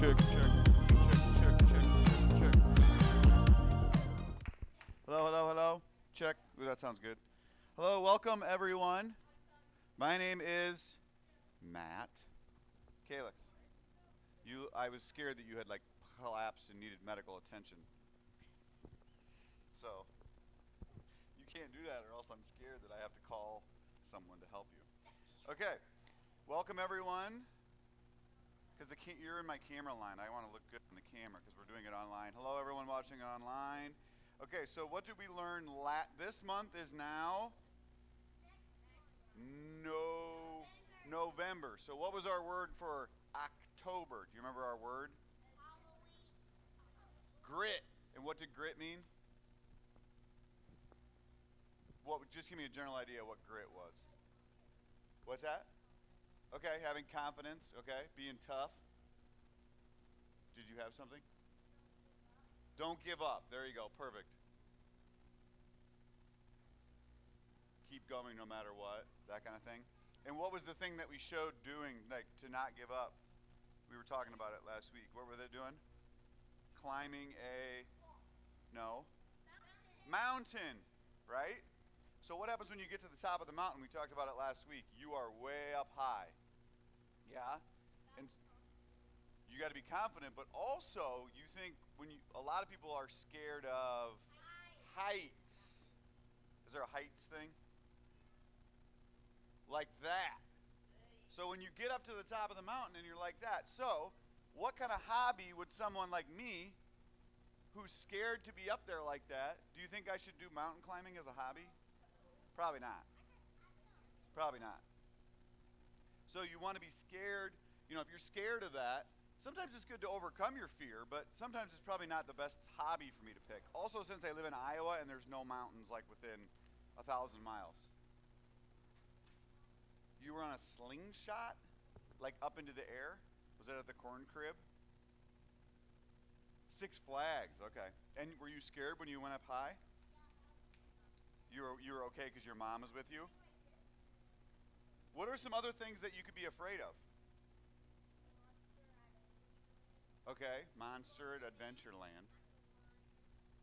check, check, check, check, check, check. Hello, hello, hello. Check. Ooh, that sounds good. Hello, welcome everyone. My name is Matt. Calix. I was scared that you had like collapsed and needed medical attention. So you can't do that, or else I'm scared that I have to call someone to help you. Okay. Welcome everyone. Because you're in my camera line. I want to look good in the camera because we're doing it online. Hello, everyone watching online. Okay, so what did we learn? This month is now November. So what was our word for October? Do you remember our word? Halloween. Grit. And what did grit mean? Just give me a general idea of what grit was. What's that? Okay, having confidence, okay, being tough. Did you have something? Don't give up. There you go, perfect. Keep going no matter what, that kind of thing. And what was the thing that we showed doing, like to not give up? We were talking about it last week. What were they doing? Climbing mountain, right? So what happens when you get to the top of the mountain? We talked about it last week. You are way up high. Yeah, and you got to be confident, but also you think a lot of people are scared of heights. Is there a heights thing? Like that. So when you get up to the top of the mountain and you're like that, so what kind of hobby would someone like me, who's scared to be up there like that, do you think I should do mountain climbing as a hobby? Probably not. Probably not. So you want to be scared, if you're scared of that, sometimes it's good to overcome your fear, but sometimes it's probably not the best hobby for me to pick. Also, since I live in Iowa and there's no mountains like within 1,000 miles. You were on a slingshot, like up into the air? Was that at the corn crib? Six Flags, okay. And were you scared when you went up high? You were okay because your mom was with you? What are some other things that you could be afraid of? Okay, Monster at Adventureland.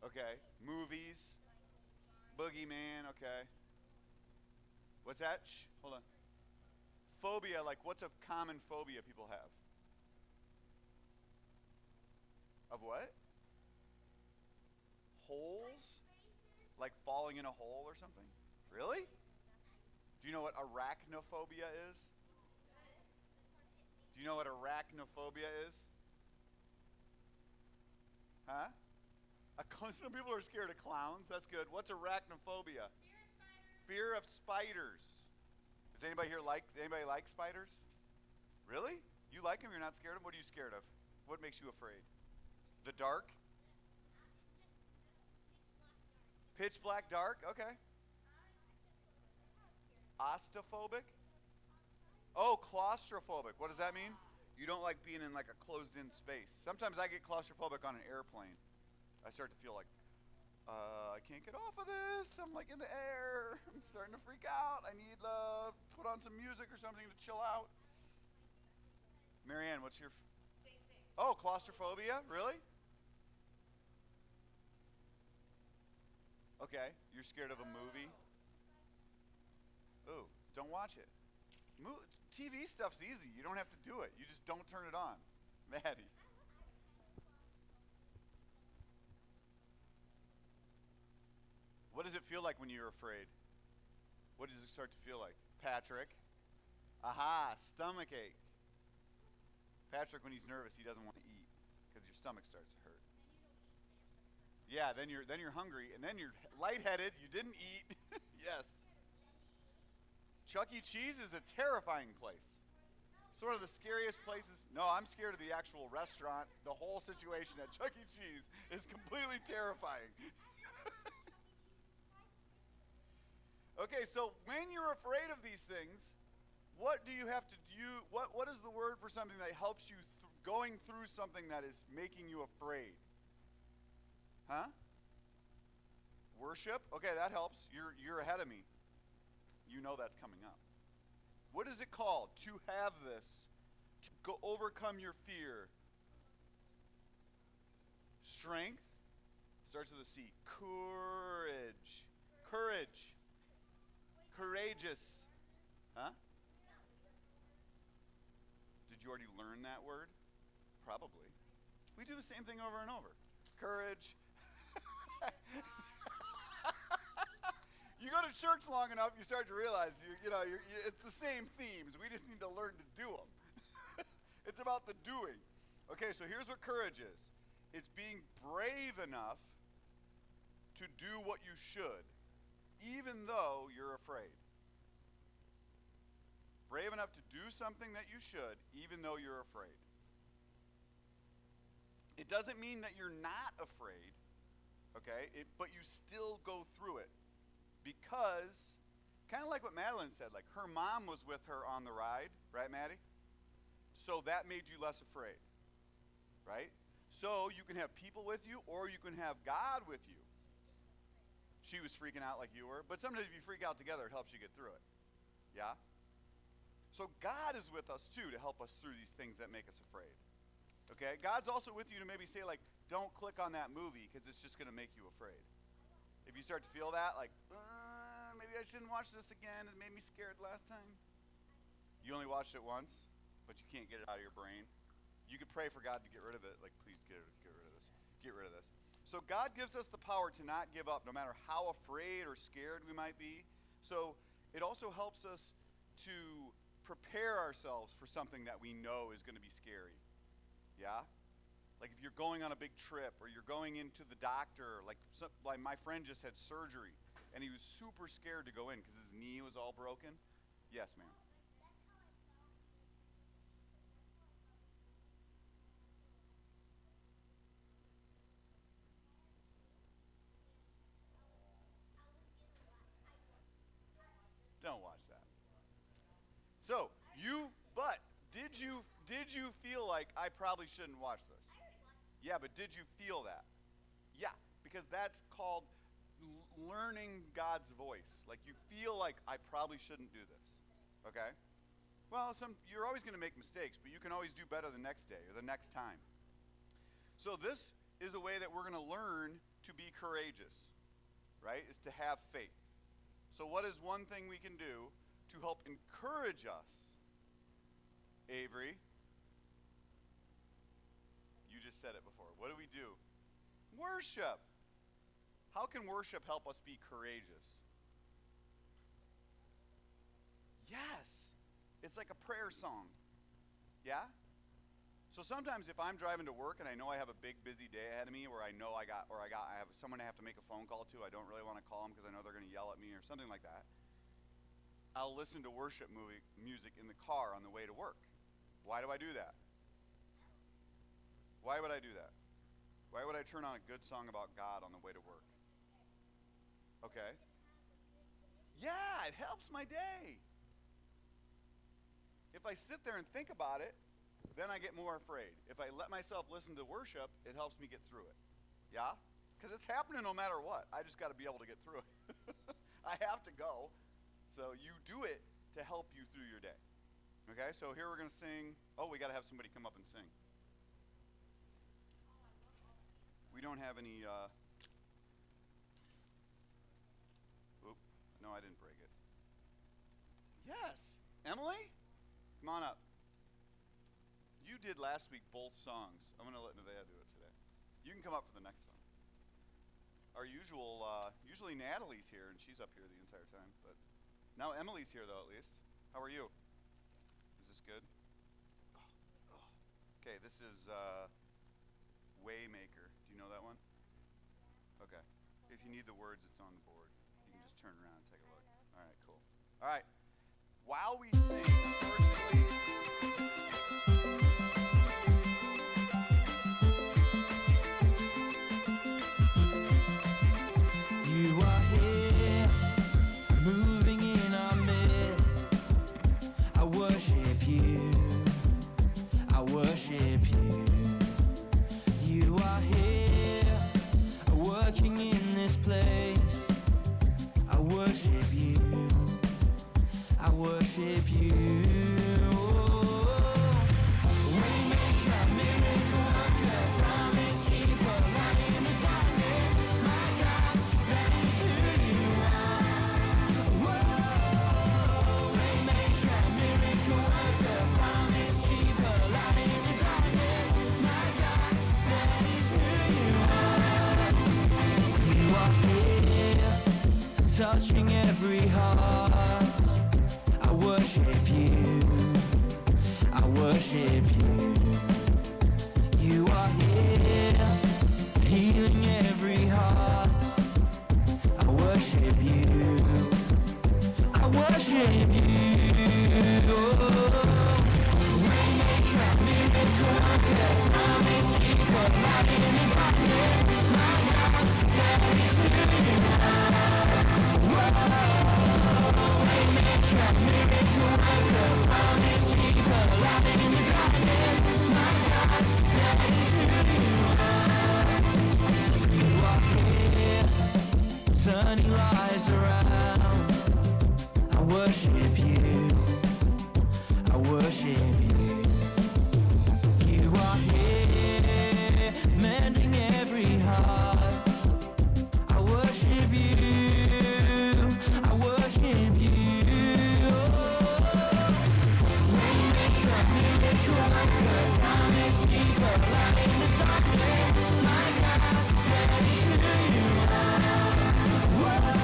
Okay, movies, Boogeyman, okay. What's that? Shh, hold on. Phobia, like what's a common phobia people have? Of what? Holes? Like falling in a hole or something? Really? Do you know what arachnophobia is? Do you know what arachnophobia is? Huh? Some people are scared of clowns. That's good. What's arachnophobia? Fear of spiders. Does anybody here like spiders? Really? You like them? You're not scared of them? What are you scared of? What makes you afraid? The dark? Pitch black dark? Okay. Ostophobic? Oh, claustrophobic. What does that mean? You don't like being in like a closed-in space. Sometimes I get claustrophobic on an airplane. I start to feel like, I can't get off of this. I'm like in the air. I'm starting to freak out. I need to put on some music or something to chill out. Marianne, what's your... Same thing. Oh, claustrophobia? Really? Okay, you're scared of a movie? Ooh, don't watch it. TV stuff's easy. You don't have to do it. You just don't turn it on. Maddie. What does it feel like when you're afraid? What does it start to feel like? Patrick. Aha, stomach ache. Patrick, when he's nervous, he doesn't want to eat because your stomach starts to hurt. Yeah, then you're hungry, and then you're lightheaded. You didn't eat. Yes. Chuck E. Cheese is a terrifying place. It's one of the scariest places. No, I'm scared of the actual restaurant. The whole situation at Chuck E. Cheese is completely terrifying. Okay, so when you're afraid of these things, what do you have to do? What is the word for something that helps you going through something that is making you afraid? Huh? Worship? Okay, that helps. You're ahead of me. You know that's coming up. What is it called? To have this, to overcome your fear. Strength starts with a C. Courage. Courage. Courageous. Huh? Did you already learn that word? Probably. We do the same thing over and over. Courage. You go to church long enough, you start to realize it's the same themes. We just need to learn to do them. It's about the doing. Okay, so here's what courage is. It's being brave enough to do what you should, even though you're afraid. Brave enough to do something that you should, even though you're afraid. It doesn't mean that you're not afraid, okay? But you still go through it. Because, kind of like what Madeline said, like her mom was with her on the ride, right, Maddie? So that made you less afraid, right? So you can have people with you, or you can have God with you. She was freaking out like you were, but sometimes if you freak out together, it helps you get through it. Yeah? So God is with us too to help us through these things that make us afraid. Okay? God's also with you to maybe say, like, don't click on that movie because it's just going to make you afraid. If you start to feel that, like, maybe I shouldn't watch this again. It made me scared last time. You only watched it once, but you can't get it out of your brain. You could pray for God to get rid of it. Like, please get rid of this. Get rid of this. So God gives us the power to not give up, no matter how afraid or scared we might be. So it also helps us to prepare ourselves for something that we know is going to be scary. Yeah? Like if you're going on a big trip or you're going into the doctor, like my friend just had surgery and he was super scared to go in because his knee was all broken. Yes, ma'am. Don't watch that. So did you feel like I probably shouldn't watch this? Yeah, but did you feel that? Yeah, because that's called learning God's voice. Like you feel like I probably shouldn't do this. Okay? Well, you're always going to make mistakes, but you can always do better the next day or the next time. So this is a way that we're going to learn to be courageous, right? Is to have faith. So what is one thing we can do to help encourage us? Avery, you just said it before. What do we do? Worship. How can worship help us be courageous? Yes. It's like a prayer song. Yeah? So sometimes if I'm driving to work and I know I have a big busy day ahead of me where I know I have someone I have to make a phone call to, I don't really want to call them because I know they're going to yell at me or something like that, I'll listen to worship music in the car on the way to work. Why do I do that? Why would I do that? Why would I turn on a good song about God on the way to work? Okay. Yeah, it helps my day. If I sit there and think about it, then I get more afraid. If I let myself listen to worship, it helps me get through it. Yeah? Because it's happening no matter what. I just got to be able to get through it. I have to go. So you do it to help you through your day. Okay, so here we're going to sing. Oh, we got to have somebody come up and sing. We don't have any, oop, no, I didn't break it. Yes, Emily, come on up. You did last week both songs. I'm going to let Nevaeh do it today. You can come up for the next song. Our usually Natalie's here, and she's up here the entire time, but now Emily's here, though, at least. How are you? Is this good? Okay, this is Waymaker. Do you know that one? Okay. If you need the words, it's on the board. You can just turn around and take a look. All right, cool. All right. While we sing, unfortunately... You are here, moving in our midst. I worship you. I worship you. You are here, working in this place. I worship you. I worship you. Waymaker, miracle worker, promise keeper, light heart. I worship you. I worship you. You are here, healing every heart. I worship you. I worship you. Waymaker, miracle worker, promise keeper, light in the darkness. My God, that is who you are. Whoa. Waymaker, miracle worker, promise keeper, light in the darkness. My God, that is who you are. You are here, sunny lies around. I worship you. I worship you. You are here, mending every heart. I worship you. I worship you. Waymaker, miracle worker, promise keeper, light in the darkness. My God, that is who you are. Whoa,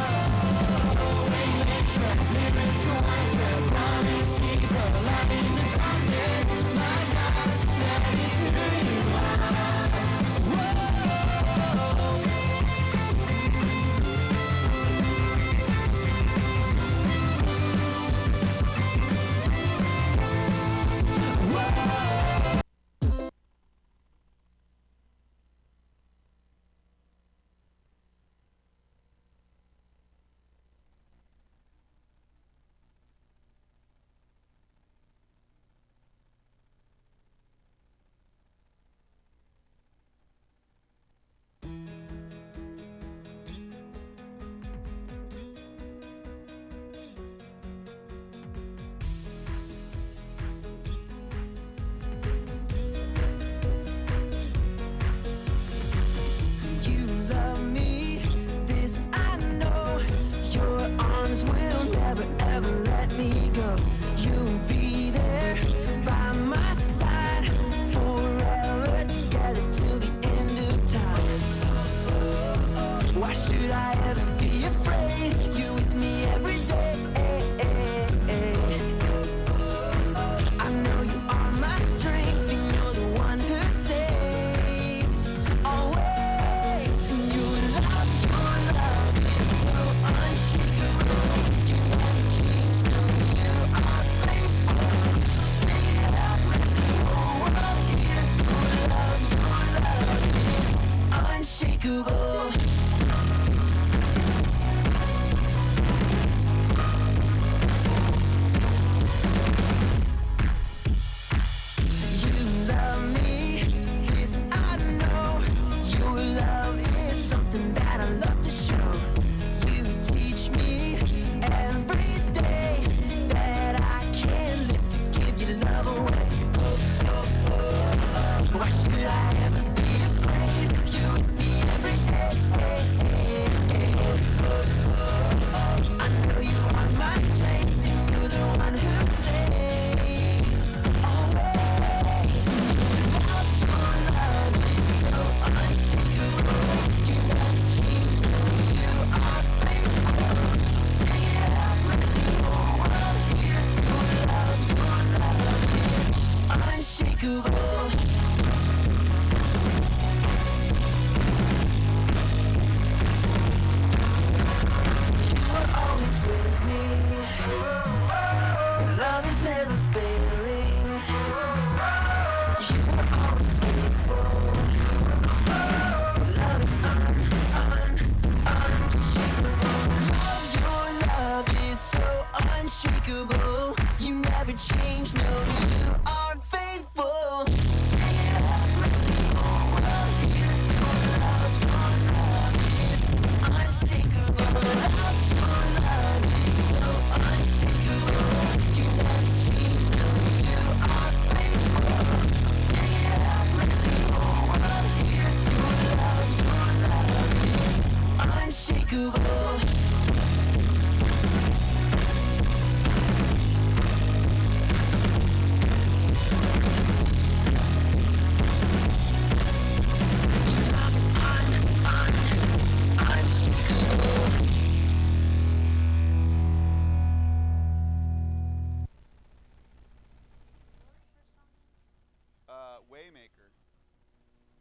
waymaker, miracle worker, promise keeper, light in the darkness.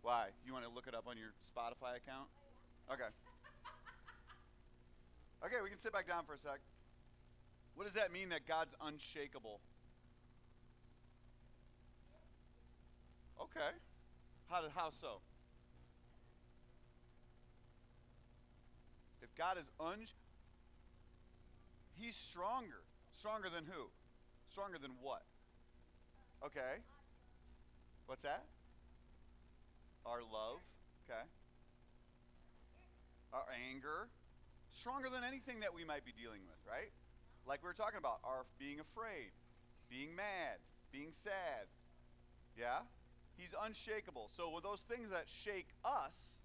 Why? You want to look it up on your Spotify account? Okay. Okay, we can sit back down for a sec. What does that mean that God's unshakable? Okay. How so? If God is He's stronger. Stronger than who? Stronger than what? Okay. What's that? Our love. Okay. Our anger. Stronger than anything that we might be dealing with, right? Like we were talking about, our being afraid, being mad, being sad. Yeah? He's unshakable. So with those things that shake us,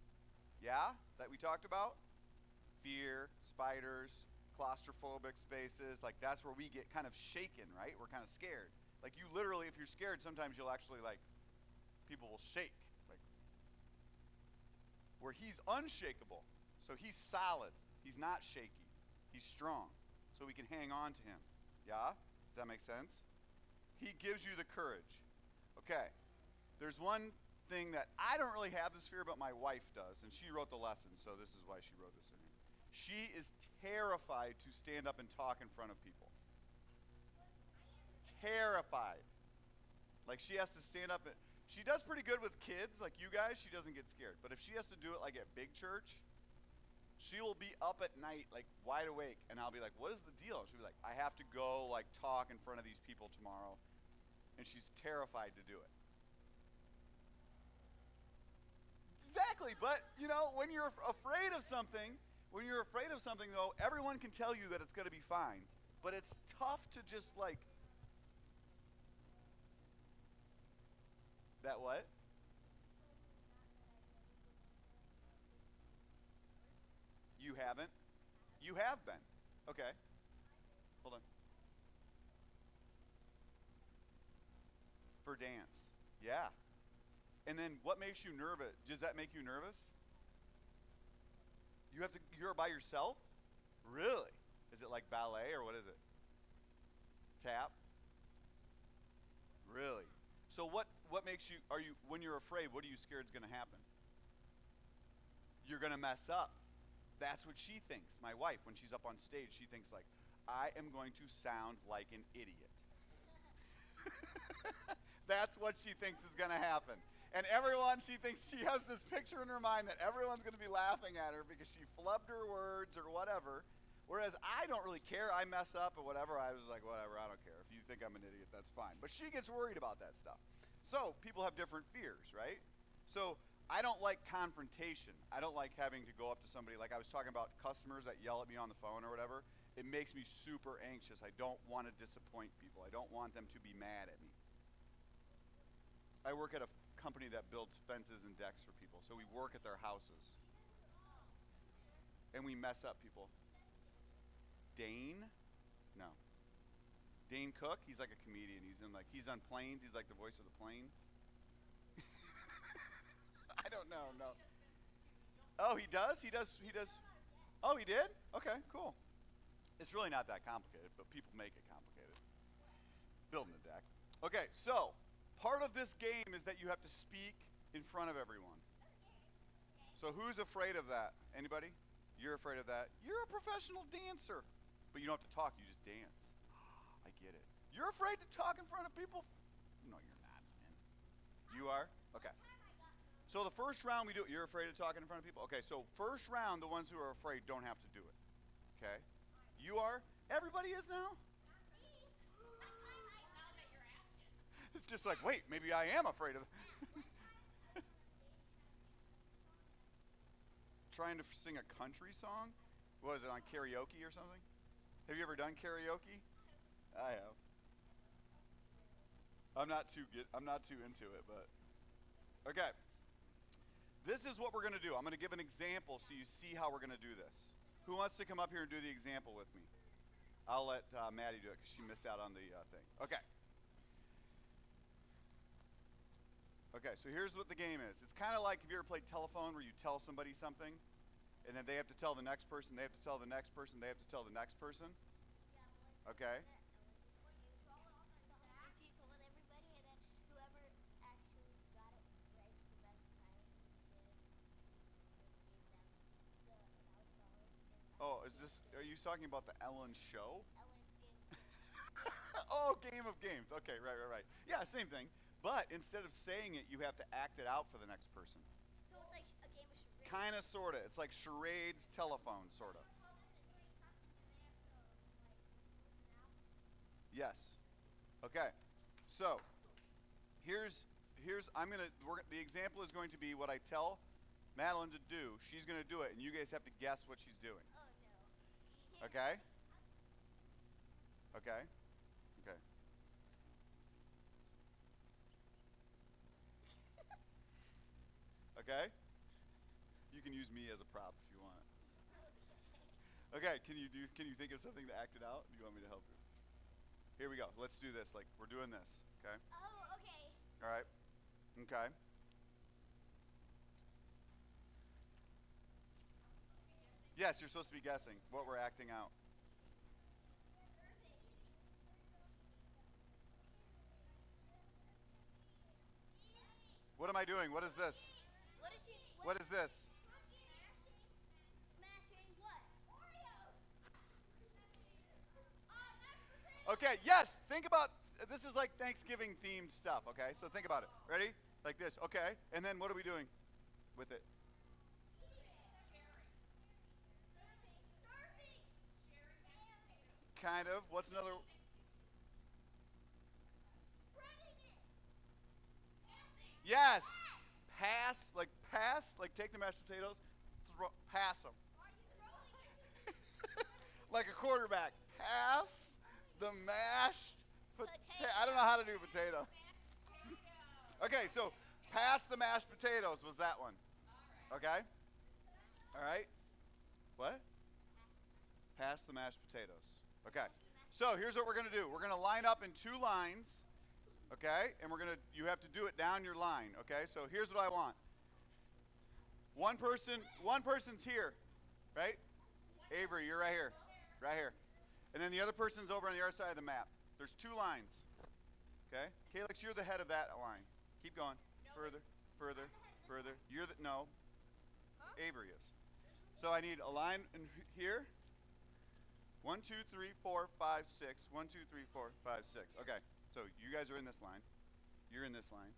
yeah, that we talked about, fear, spiders, claustrophobic spaces, like that's where we get kind of shaken, right? We're kind of scared. Like you literally, if you're scared, sometimes you'll actually like, people will shake. Like, where he's unshakable. So he's solid. He's not shaky. He's strong. So we can hang on to him. Yeah? Does that make sense? He gives you the courage. Okay. There's one thing that I don't really have this fear, but my wife does, and she wrote the lesson, so this is why she wrote this in here. She is terrified to stand up and talk in front of people. Terrified. Like she has to stand up. She does pretty good with kids, like you guys. She doesn't get scared. But if she has to do it like at big church, she will be up at night, like wide awake, and I'll be like, what is the deal? She'll be like, I have to go like talk in front of these people tomorrow. And she's terrified to do it. Exactly, but you know, when you're afraid of something, though, everyone can tell you that it's going to be fine. But it's tough to just like, that what? You haven't? You have been. Okay. Hold on. For dance. Yeah. And then what makes you nervous? Does that make you nervous? You're by yourself? Really? Is it like ballet or what is it? Tap? Really? So what makes you, when you're afraid, what are you scared is going to happen? You're going to mess up. That's what she thinks. My wife, when she's up on stage, she thinks like, I am going to sound like an idiot. That's what she thinks is going to happen. And she thinks she has this picture in her mind that everyone's going to be laughing at her because she flubbed her words or whatever. Whereas I don't really care. I mess up or whatever. I was like, whatever, I don't care. If you think I'm an idiot, that's fine. But she gets worried about that stuff. So people have different fears, right? So I don't like confrontation. I don't like having to go up to somebody. Like I was talking about customers that yell at me on the phone or whatever. It makes me super anxious. I don't want to disappoint people. I don't want them to be mad at me. I work at a company that builds fences and decks for people. So we work at their houses. And we mess up people. Dane? No. Dane Cook, he's like a comedian. He's on planes. He's like the voice of the plane. I don't know, no. Oh, he does? He does. Oh, he did? Okay, cool. It's really not that complicated, but people make it complicated. Building a deck. Okay, so part of this game is that you have to speak in front of everyone. So who's afraid of that? Anybody? You're afraid of that? You're a professional dancer. But you don't have to talk, you just dance. I get it. You're afraid to talk in front of people? No, you're not, man. You are? Okay. So the first round we do, you're afraid of talking in front of people? Okay, so first round, the ones who are afraid don't have to do it. Okay? You are? Everybody is now? It's just like, wait, maybe I am afraid of trying to sing a country song? Was it on karaoke or something? Have you ever done karaoke? I have. I'm not too into it, but okay. This is what we're going to do. I'm going to give an example so you see how we're going to do this. Who wants to come up here and do the example with me? I'll let Maddie do it because she missed out on the thing. Okay. Okay, so here's what the game is. It's kind of like, have you ever played telephone where you tell somebody something, and then they have to tell the next person, they have to tell the next person, they have to tell the next person? Okay. Oh, are you talking about the Ellen show? Ellen's game. Oh, Game of Games. Okay, right. Yeah, same thing. But instead of saying it, you have to act it out for the next person. So it's like a game of charades. Kind of, sort of. It's like charades, telephone, sort of. Yes. Okay. So, the example is going to be what I tell Madeline to do. She's going to do it, and you guys have to guess what she's doing. Oh no. Okay? Okay. Okay. Okay? You can use me as a prop if you want. Okay, can you think of something to act it out? Do you want me to help you? Here we go. Let's do this. Like we're doing this, okay? Oh, okay. All right. Okay. Yes, you're supposed to be guessing what we're acting out. What am I doing? What is this? What is she? What is this? Smashing what? Oreos. Okay, yes, think about, this is like Thanksgiving themed stuff, okay? So think about it. Ready? Like this, okay. And then what are we doing with it? Kind of. What's another? Yes. Pass, like take the mashed potatoes, pass them. Like a quarterback. Pass the mashed potato. I don't know how to do potato. Okay, so pass the mashed potatoes was that one. Okay? All right? What? Pass the mashed potatoes. Okay. So here's what we're going to do. We're going to line up in 2 lines. Okay? And you have to do it down your line. Okay? So here's what I want. One person's here. Right? Avery, you're right here. Right here. And then the other person's over on the other side of the map. There's 2 lines. Okay? Calix, you're the head of that line. Keep going. Further. No. Avery is. So I need a line in here. 1, 2, 3, 4, 5, 6. 1, 2, 3, 4, 5, 6. Okay. So you guys are in this line. You're in this line.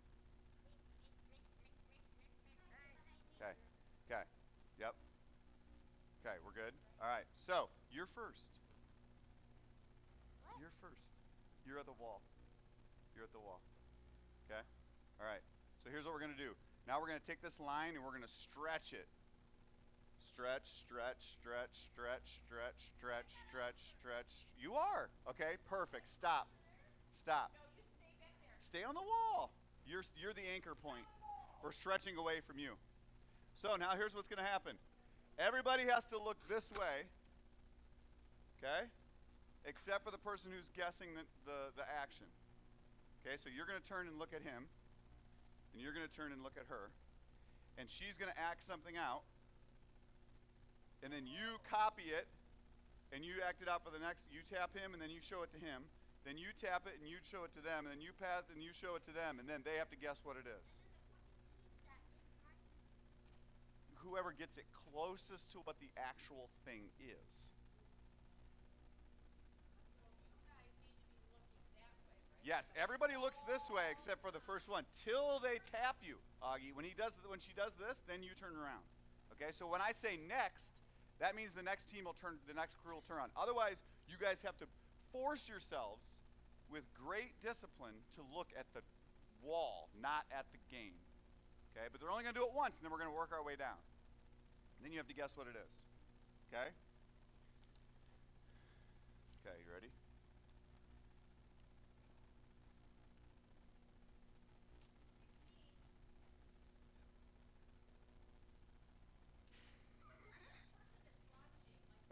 Okay. Yep. Okay, we're good. All right. So you're first. What? You're first. You're at the wall. Okay? All right. So here's what we're going to do. Now we're going to take this line and we're going to stretch it. Stretch. You are. Okay, perfect. Stop. No, you stay back there. Stay on the wall. You're the anchor point. We're stretching away from you. So now here's what's going to happen. Everybody has to look this way. Okay? Except for the person who's guessing the action. Okay, so you're going to turn and look at him. And you're going to turn and look at her. And she's going to act something out. And then you copy it. And you act it out for the next. You tap him and then you show it to him. Then you tap it and you show it to them. And then you pat and you show it to them. And then they have to guess what it is. Whoever gets it closest to what the actual thing is. Yes, everybody looks this way except for the first one till they tap you, Augie. When she does this, then you turn around. Okay, so when I say next, that means the next crew will turn around. Otherwise, you guys have to force yourselves with great discipline to look at the wall, not at the game. Okay, but they're only going to do it once, and then we're going to work our way down. And then you have to guess what it is. Okay? Okay, you ready?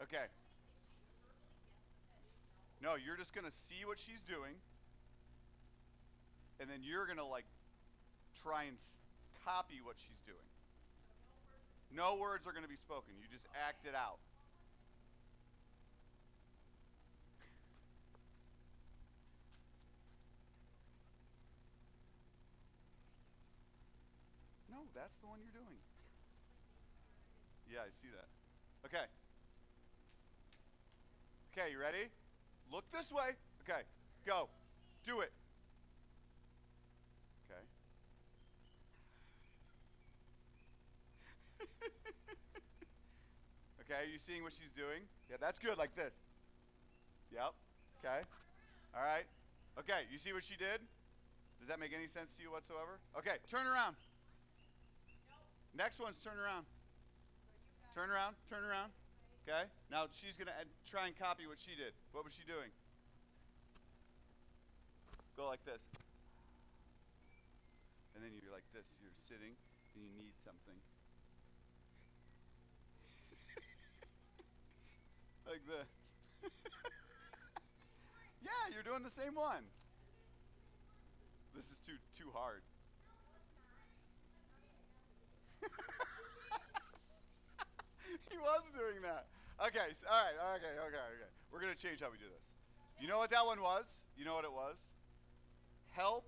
Okay. No, you're just going to see what she's doing. And then you're going to try and copy what she's doing. No words are going to be spoken. You just act it out. No, that's the one you're doing. Yeah, I see that. Okay. Okay, you ready? Look this way. Okay, go. Do it. Okay. Okay, are you seeing what she's doing? Yeah, that's good, like this. Yep. Okay. All right. Okay, you see what she did? Does that make any sense to you whatsoever? Okay, turn around. Next one's turn around. Turn around, turn around. Okay, now she's going to try and copy what she did. What was she doing? Go like this. And then you're like this. You're sitting and you need something. Like this. Yeah, you're doing the same one. This is too hard. He was doing that. Okay, all right, okay. We're going to change how we do this. You know what that one was? You know what it was? Help,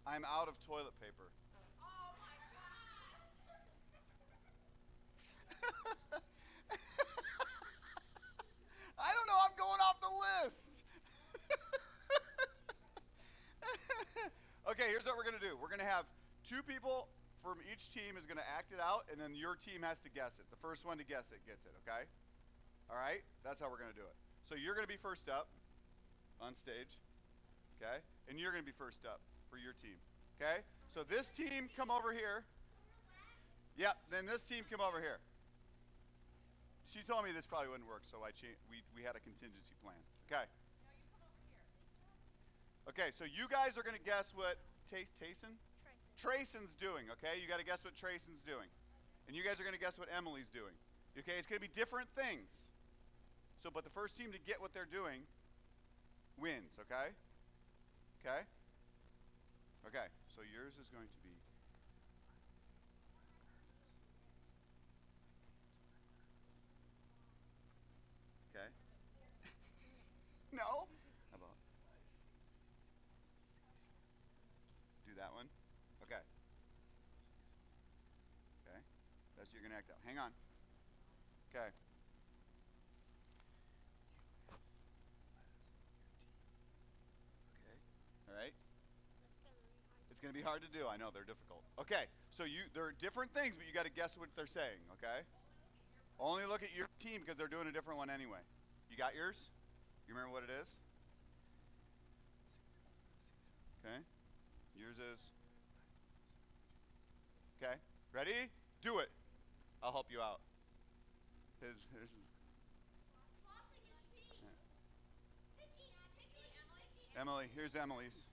I'm out of toilet paper. Oh my gosh. I don't know, I'm going off the list. Okay, here's what we're going to do. We're going to have 2 people from each team is going to act it out, and then your team has to guess it. The first one to guess it gets it, okay? All right? That's how we're going to do it. So you're going to be first up on stage, okay? And you're going to be first up for your team, okay? So this team, come over here. Yep, then this team, come over here. She told me this probably wouldn't work, so we had a contingency plan. Okay. Now you come over here. Okay, so you guys are going to guess what Trayson's doing, okay? You got to guess what Trayson's doing. And you guys are going to guess what Emily's doing. Okay, it's going to be different things. So, but the first team to get what they're doing wins, okay? Okay? Okay, so yours is going to be okay? No? How about do that one? Okay. Okay. That's what you're going to act out. Hang on. Okay. Okay. All right. It's going to be hard to do. I know they're difficult. Okay. So there are different things, but you got to guess what they're saying, okay? Only look at your team because they're doing a different one anyway. You got yours? You remember what it is? Okay. Yours is. Okay. Ready? Do it. I'll help you out. His Emily, here's Emily's.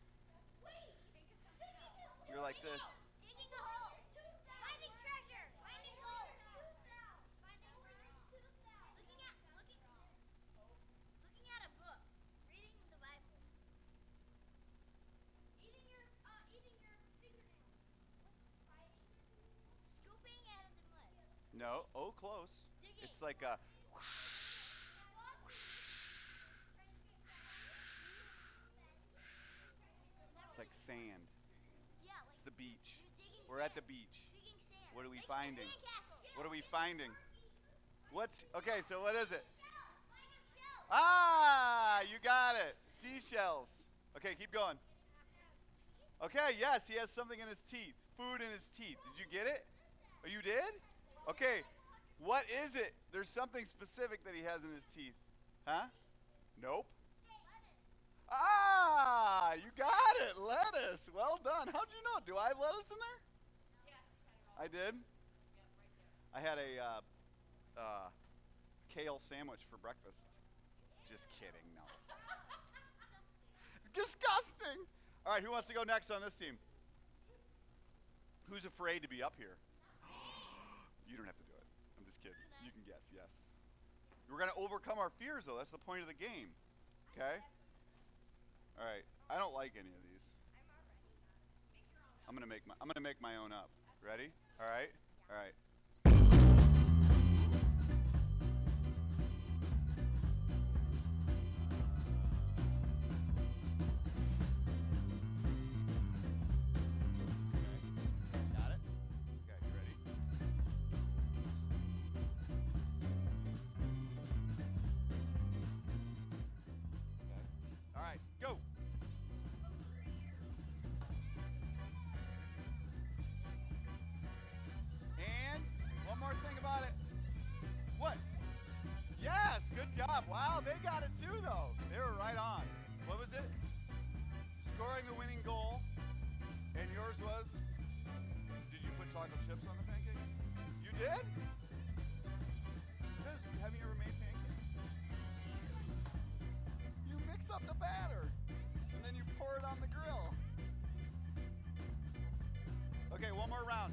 You're like this. Digging a hole. Finding treasure. Finding gold. Looking at a book. Reading the Bible. Eating your fingernail. Scooping out of the mud. No. Oh, close. Digging. It's like a. It's like sand. Yeah, like It's the beach. you're digging We're at sand. the beach. Digging sand. What are we Making a finding? sandcastle. What are we finding? What's okay? So what is it? Shell. Finding shell. Ah, you got it. Seashells. Okay, keep going. Okay, yes, he has something in his teeth. Food in his teeth. Did you get it? Oh, you did? Okay. What is it? There's something specific that he has in his teeth. Huh? Nope. Ah, you got it. Lettuce. Well done. How'd you know? Do I have lettuce in there? Yes, I did. I had a kale sandwich for breakfast. Just kidding. No. Disgusting. All right, who wants to go next on this team? Who's afraid to be up here? You don't have to do it. I'm just kidding. You can guess, yes. We're going to overcome our fears, though. That's the point of the game. Okay? All right. I don't like any of these. I'm going to make my own up. Ready? All right? All right. Got it? Okay, you ready? got it too, though. They were right on. What was it? Scoring the winning goal. And yours was? Did you put chocolate chips on the pancakes? You did? Because have you ever made pancakes? You mix up the batter, and then you pour it on the grill. Okay, one more round.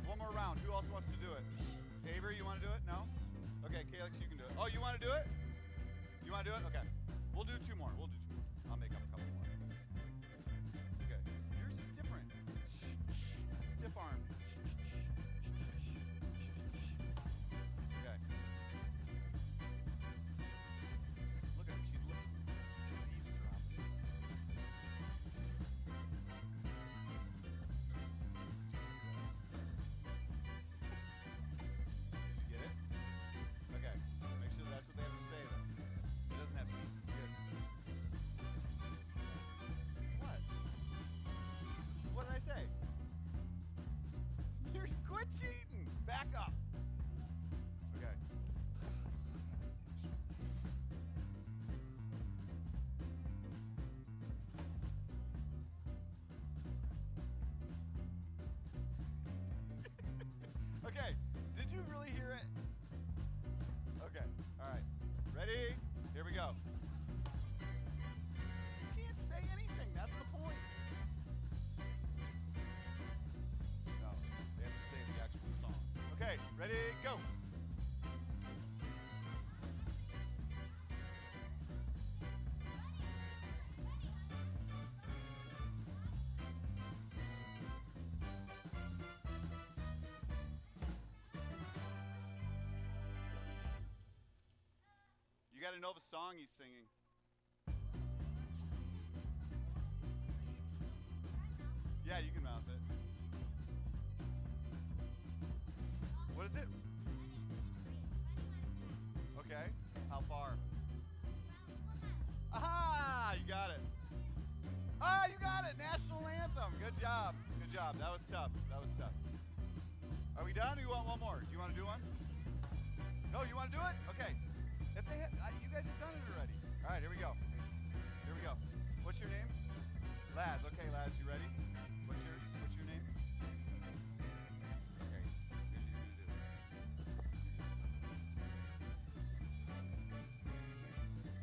Who else wants to do it? Avery, you want to do it? No? Okay, Calix, you can do it. Oh, you want to do it? You want to do it? Okay. We'll do two more. I'll make up a couple more. Okay. Yours is different. Stiff arm. Okay. Look at her. She's listening. She's eavesdropping. Did you get it? Okay. Make sure that's what they have to say, though. It doesn't have to be good. What? What did I say? You're quit cheating. Back up. Okay. Okay. Did you really hear it? Okay. All right. Ready? Here we go. You can't say anything. That's the point. No, they have to say the actual song. Okay, ready, go. You got to know the song he's singing. Yeah, you can mouth it. What is it? Okay. How far? Aha! You got it. Ah, you got it. National anthem. Good job. Good job. That was tough. Are we done? Or you want one more? Do you want to do one? No, you want to do it? Okay. If they have, you guys have done it already. All right, here we go. What's your name? Laz. Okay, Laz, you ready? What's yours? What's your name? Okay. Here's what you're gonna do.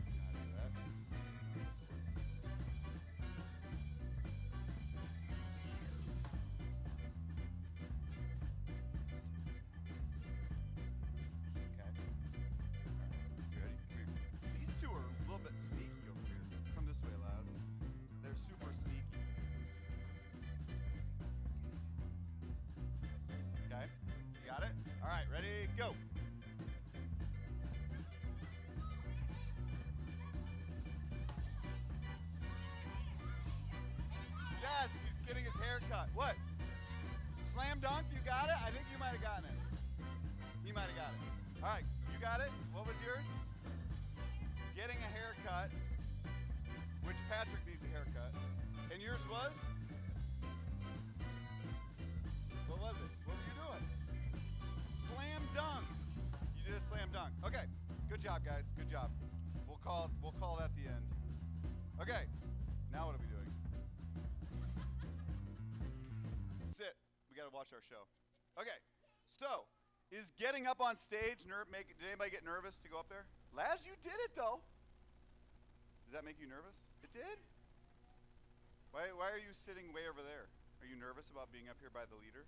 You know how to do that? Okay. All right. You ready? Come here. These two are a little bit sneaky over here. Come this way, Laz. They're super sneaky. Okay, you got it? All right, ready, go. Yes, he's getting his hair cut. What? Slam dunk, you got it? I think you might have gotten it. You might have got it. All right, you got it? What was yours? Getting a haircut, which Patrick needs a haircut. And yours was? What was it? What were you doing? Slam dunk. You did a slam dunk. Okay. Good job, guys. Good job. We'll call that the end. Okay. Now what are we doing? Sit. We got to watch our show. Okay. So, is getting up on stage did anybody get nervous to go up there? Laz, you did it though. Does that make you nervous? It did? Why are you sitting way over there? Are you nervous about being up here by the leader?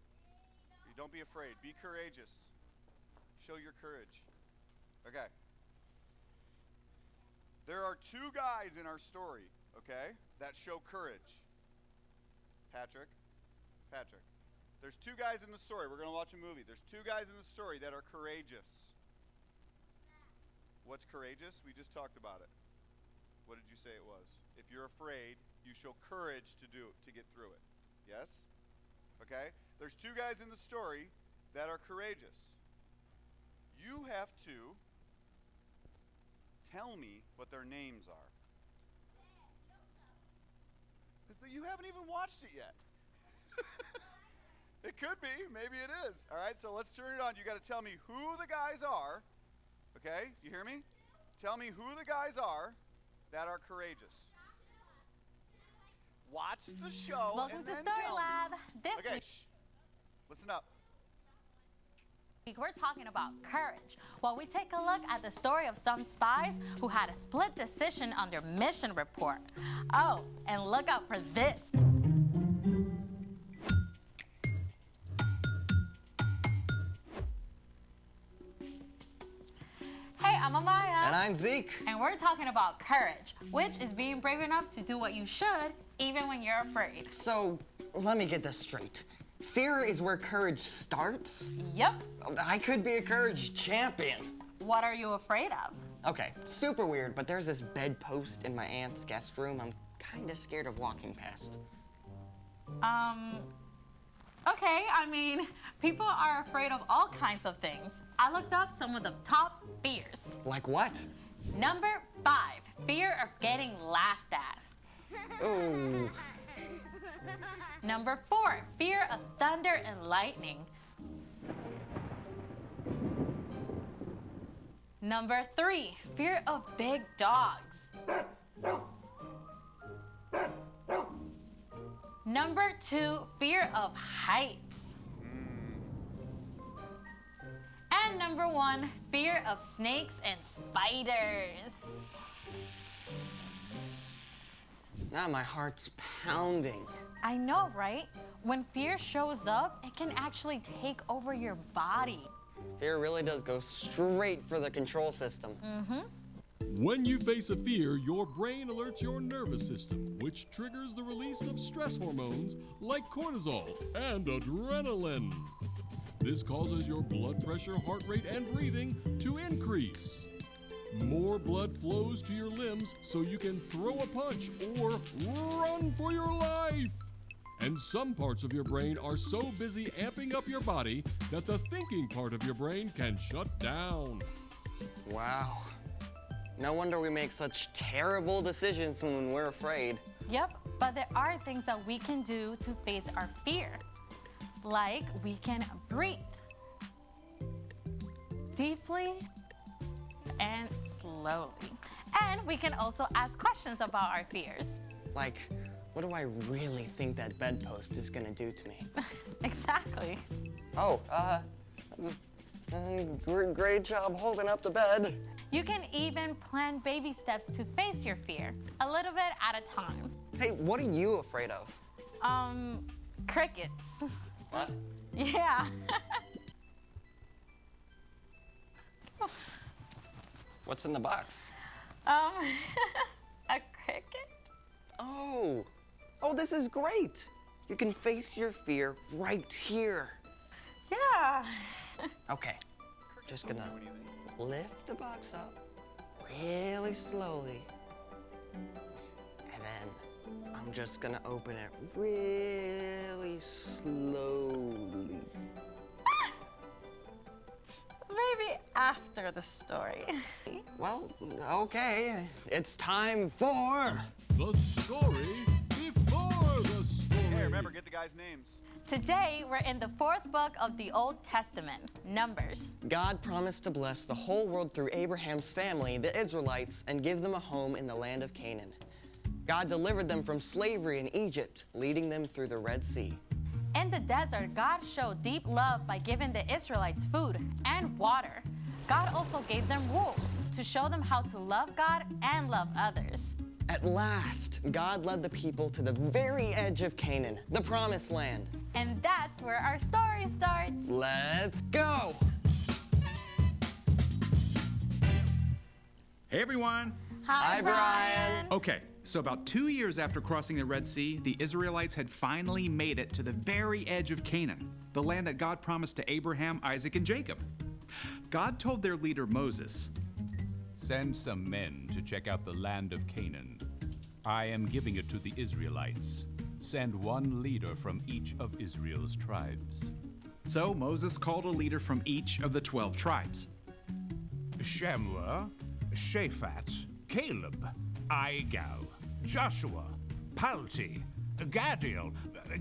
Don't be afraid. Be courageous. Show your courage. Okay. There are two guys in our story, okay, that show courage. Patrick. There's two guys in the story. We're going to watch a movie. There's two guys in the story that are courageous. What's courageous? We just talked about it. What did you say it was? If you're afraid, you show courage to get through it. Yes? Okay? There's two guys in the story that are courageous. You have to tell me what their names are. You haven't even watched it yet. It could be. Maybe it is. All right, so let's turn it on. You got to tell me who the guys are. Okay? Do you hear me? Tell me who the guys are. that are courageous. Watch the show. Welcome and to then Story tell me. Lab. This Okay, week shh. Listen up. we're talking about courage. While we take a look at the story of some spies who had a split decision on their mission report. Oh, and look out for this. Hey, I'm Amaya. And I'm Zeke. And we're talking about courage, which is being brave enough to do what you should, even when you're afraid. So, let me get this straight. Fear is where courage starts? Yep. I could be a courage champion. What are you afraid of? Okay, super weird, but there's this bedpost in my aunt's guest room I'm kind of scared of walking past. Okay, I mean, people are afraid of all kinds of things. I looked up some of the top fears. Like what? Number 5, fear of getting laughed at. Oh, Number 4, fear of thunder and lightning. Number 3, fear of big dogs. Number 2, fear of heights. And number 1, fear of snakes and spiders. now my heart's pounding. I know, right? When fear shows up, it can actually take over your body. Fear really does go straight for the control system. When you face a fear, your brain alerts your nervous system, which triggers the release of stress hormones like cortisol and adrenaline. This causes your blood pressure, heart rate, and breathing to increase. More blood flows to your limbs so you can throw a punch or run for your life. And some parts of your brain are so busy amping up your body that the thinking part of your brain can shut down. Wow. No wonder we make such terrible decisions when we're afraid. Yep, but there are things that we can do to face our fear. Like we can breathe deeply and slowly. And we can also ask questions about our fears. Like, what do I really think that bedpost is gonna do to me? Exactly. Oh, great job holding up the bed. You can even plan baby steps to face your fear, a little bit at a time. Hey, what are you afraid of? Crickets. What? Yeah. What's in the box? A cricket? Oh, this is great. You can face your fear right here. Yeah. Okay, just gonna lift the box up really slowly. And then I'm just gonna open it really slowly. Maybe after the story. Well, okay, it's time for... The story before the story. Hey, remember, get the guys' names. Today, we're in the 4th book of the Old Testament, Numbers. God promised to bless the whole world through Abraham's family, the Israelites, and give them a home in the land of Canaan. God delivered them from slavery in Egypt, leading them through the Red Sea. In the desert, God showed deep love by giving the Israelites food and water. God also gave them rules to show them how to love God and love others. At last, God led the people to the very edge of Canaan, the Promised Land. And that's where our story starts. Let's go! Hey everyone! Hi, Brian. Okay, so about 2 years after crossing the Red Sea, the Israelites had finally made it to the very edge of Canaan, the land that God promised to Abraham, Isaac, and Jacob. God told their leader Moses, "Send some men to check out the land of Canaan. I am giving it to the Israelites. Send one leader from each of Israel's tribes." So Moses called a leader from each of the 12 tribes. Shammua, Shaphat, Caleb, Igal, Joshua, Palti, Gadiel,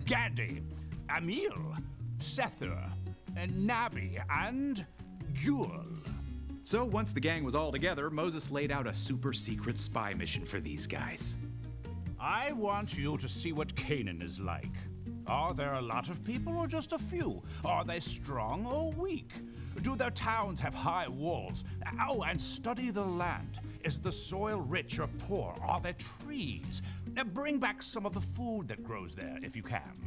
Gadi, Amiel, Sethur, Nabi, and Juel. So once the gang was all together, Moses laid out a super secret spy mission for these guys. I want you to see what Canaan is like. Are there a lot of people or just a few? Are they strong or weak? Do their towns have high walls? Oh, and study the land. Is the soil rich or poor? Are there trees? Bring back some of the food that grows there if you can.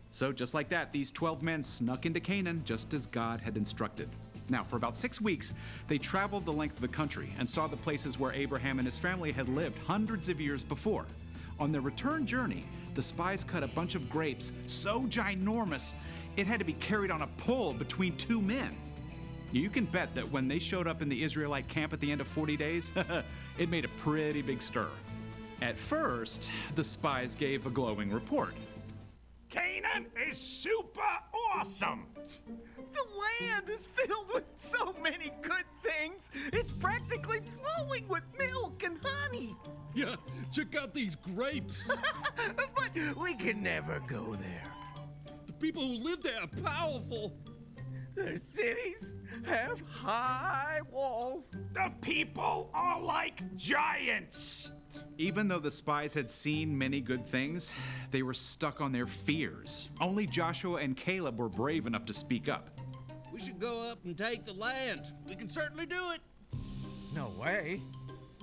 So just like that, these 12 men snuck into Canaan just as God had instructed. Now, for about 6 weeks, they traveled the length of the country and saw the places where Abraham and his family had lived hundreds of years before. On their return journey, the spies cut a bunch of grapes so ginormous it had to be carried on a pole between 2 men. You can bet that when they showed up in the Israelite camp at the end of 40 days, it made a pretty big stir. At first, the spies gave a glowing report. Canaan is super awesome. The land is filled with so many good things. It's practically flowing with milk and honey. Yeah, check out these grapes. But we can never go there. The people who live there are powerful. Their cities have high walls. The people are like giants. Even though the spies had seen many good things, they were stuck on their fears. Only Joshua and Caleb were brave enough to speak up. We should go up and take the land. We can certainly do it. No way.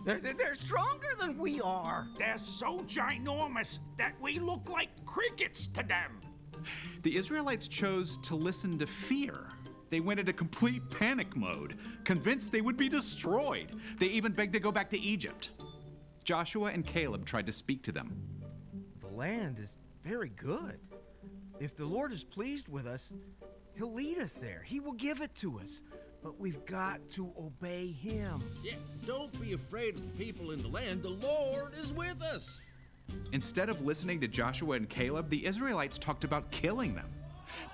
They're stronger than we are. They're so ginormous that we look like crickets to them. The Israelites chose to listen to fear. They went into complete panic mode, convinced they would be destroyed. They even begged to go back to Egypt. Joshua and Caleb tried to speak to them. The land is very good. If the Lord is pleased with us, He'll lead us there. He will give it to us. But we've got to obey Him. Yeah, don't be afraid of the people in the land. The Lord is with us. Instead of listening to Joshua and Caleb, the Israelites talked about killing them.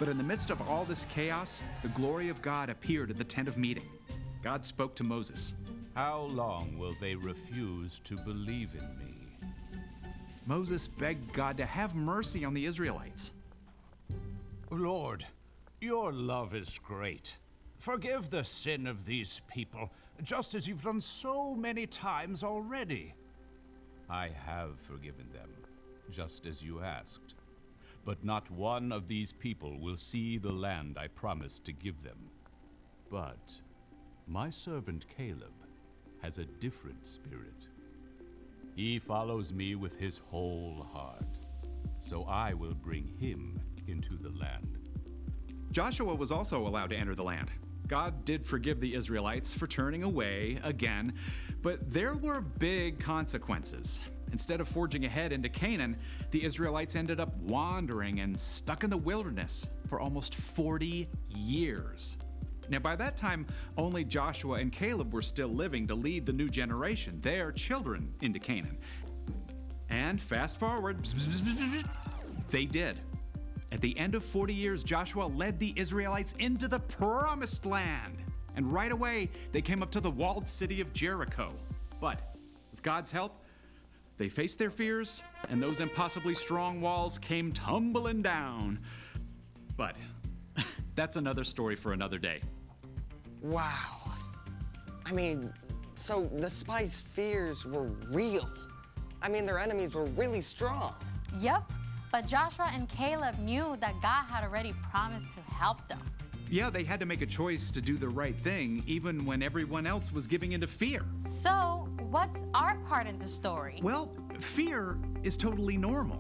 But in the midst of all this chaos, the glory of God appeared at the tent of meeting. God spoke to Moses. How long will they refuse to believe in me? Moses begged God to have mercy on the Israelites. Lord, your love is great. Forgive the sin of these people, just as you've done so many times already. I have forgiven them, just as you asked. But not one of these people will see the land I promised to give them. But my servant Caleb has a different spirit. He follows me with his whole heart, so I will bring him into the land. Joshua was also allowed to enter the land. God did forgive the Israelites for turning away again, but there were big consequences. Instead of forging ahead into Canaan, the Israelites ended up wandering and stuck in the wilderness for almost 40 years. Now, by that time, only Joshua and Caleb were still living to lead the new generation, their children, into Canaan. And fast forward, they did. At the end of 40 years, Joshua led the Israelites into the promised land. And right away, they came up to the walled city of Jericho. But with God's help, they faced their fears, and those impossibly strong walls came tumbling down. But that's another story for another day. Wow. I mean, so the spies' fears were real. I mean, their enemies were really strong. Yep, but Joshua and Caleb knew that God had already promised to help them. Yeah, they had to make a choice to do the right thing, even when everyone else was giving into fear. So, what's our part in the story? Well, fear is totally normal,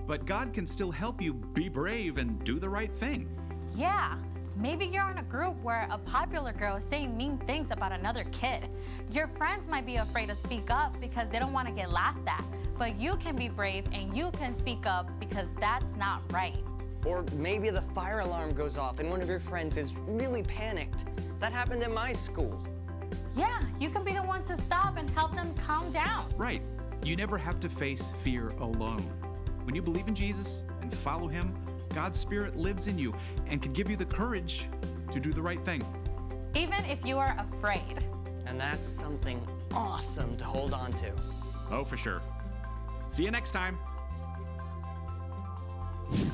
but God can still help you be brave and do the right thing. Yeah, maybe you're in a group where a popular girl is saying mean things about another kid. Your friends might be afraid to speak up because they don't want to get laughed at, but you can be brave and you can speak up because that's not right. Or maybe the fire alarm goes off and one of your friends is really panicked. That happened in my school. Yeah, you can be the one to stop and help them calm down. Right. You never have to face fear alone. When you believe in Jesus and follow Him, God's Spirit lives in you and can give you the courage to do the right thing. Even if you are afraid. And that's something awesome to hold on to. Oh, for sure. See you next time.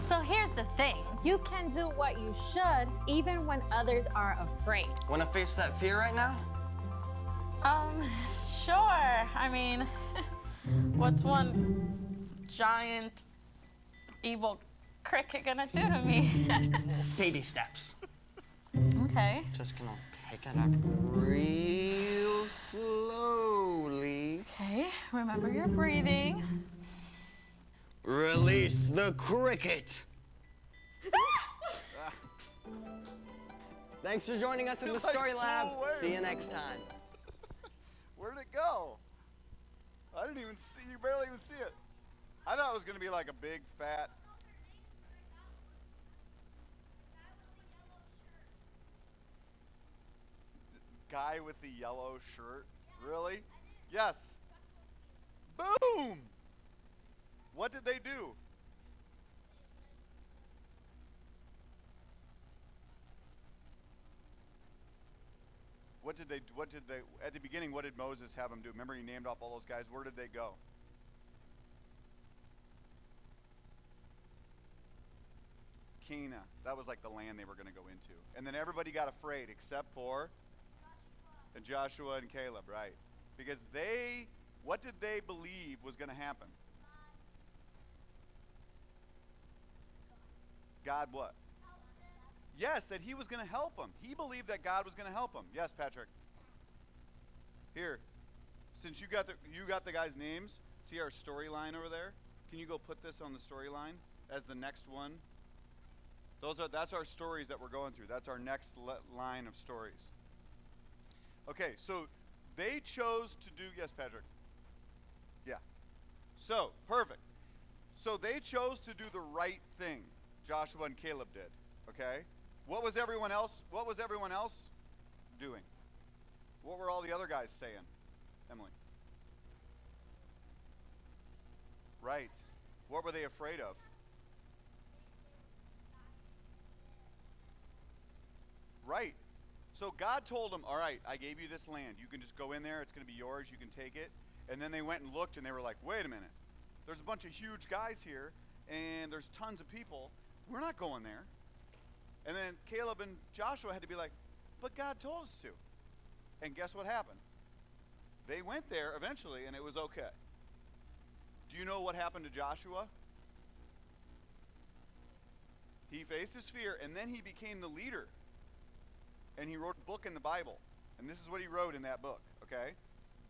So here's the thing. You can do what you should even when others are afraid. Want to face that fear right now? Sure. I mean, what's one giant evil cricket gonna do to me? Baby steps. Okay. Just gonna pick it up real slowly. Okay, remember your breathing. Release the cricket. Thanks for joining us in the Like Story Lab. full waves. See you next time. Where'd it go? I didn't even see, you barely even see it. I thought it was gonna be like a big fat. Guy with the yellow shirt? Really? Yes. Boom! What did they do? At the beginning, what did Moses have them do? Remember he named off all those guys. Where did they go? Cana. That was like the land they were going to go into. And then everybody got afraid except for Joshua and Caleb, right? Because what did they believe was going to happen? God what? Yes, that he was going to help them. He believed that God was going to help them. Yes, Patrick. Here, since you got the guys' names, see our storyline over there? Can you go put this on the storyline as the next one? That's our stories that we're going through. That's our next line of stories. Okay, so they chose to do, yes, Patrick. Yeah. So, perfect. So they chose to do the right thing. Joshua and Caleb did. Okay? What was everyone else doing? What were all the other guys saying? Emily. Right. What were they afraid of? Right. So God told them, all right, I gave you this land. You can just go in there. It's going to be yours. You can take it. And then they went and looked, and they were like, wait a minute. There's a bunch of huge guys here, and there's tons of people. We're not going there. And then Caleb and Joshua had to be like, but God told us to. And guess what happened? They went there eventually, and it was okay. Do you know what happened to Joshua? He faced his fear, and then he became the leader. And he wrote a book in the Bible. And this is what he wrote in that book, okay?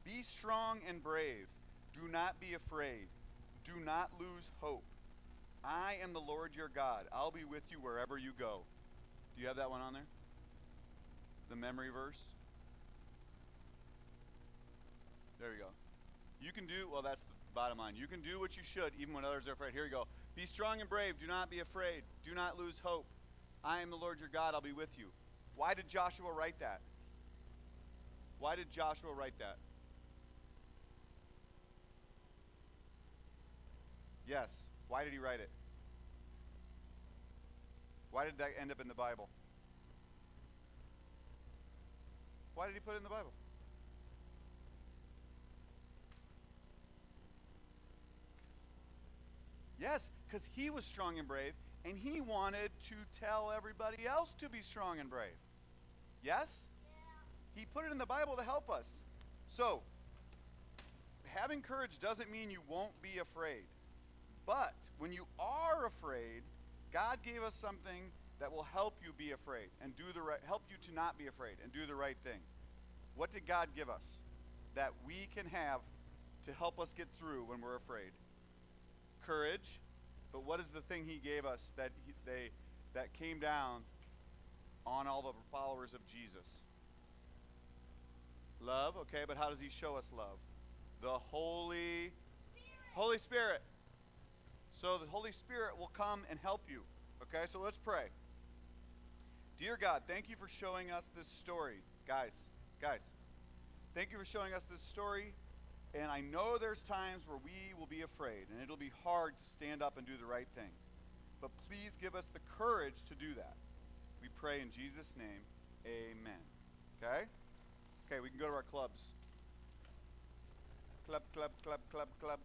Be strong and brave. Do not be afraid. Do not lose hope. I am the Lord your God. I'll be with you wherever you go. Do you have that one on there? The memory verse? There you go. You can do, well, that's the bottom line. You can do what you should even when others are afraid. Here you go. Be strong and brave. Do not be afraid. Do not lose hope. I am the Lord your God. I'll be with you. Why did Joshua write that? Why did Joshua write that? Yes. Why did he write it? Why did that end up in the Bible? Why did he put it in the Bible? Yes, because he was strong and brave, and he wanted to tell everybody else to be strong and brave. Yes? Yeah. He put it in the Bible to help us. So, having courage doesn't mean you won't be afraid. But when you are afraid, God gave us something that will help you be afraid and help you to not be afraid and do the right thing. What did God give us that we can have to help us get through when we're afraid? Courage. But what is the thing he gave us that came down on all the followers of Jesus? Love. Okay, but how does he show us love? The Holy Spirit. So the Holy Spirit will come and help you. Okay, so let's pray. Dear God, thank you for showing us this story. Guys, thank you for showing us this story. And I know there's times where we will be afraid, and it'll be hard to stand up and do the right thing. But please give us the courage to do that. We pray in Jesus' name, amen. Okay? Okay, we can go to our clubs. Club, club, club, club, club.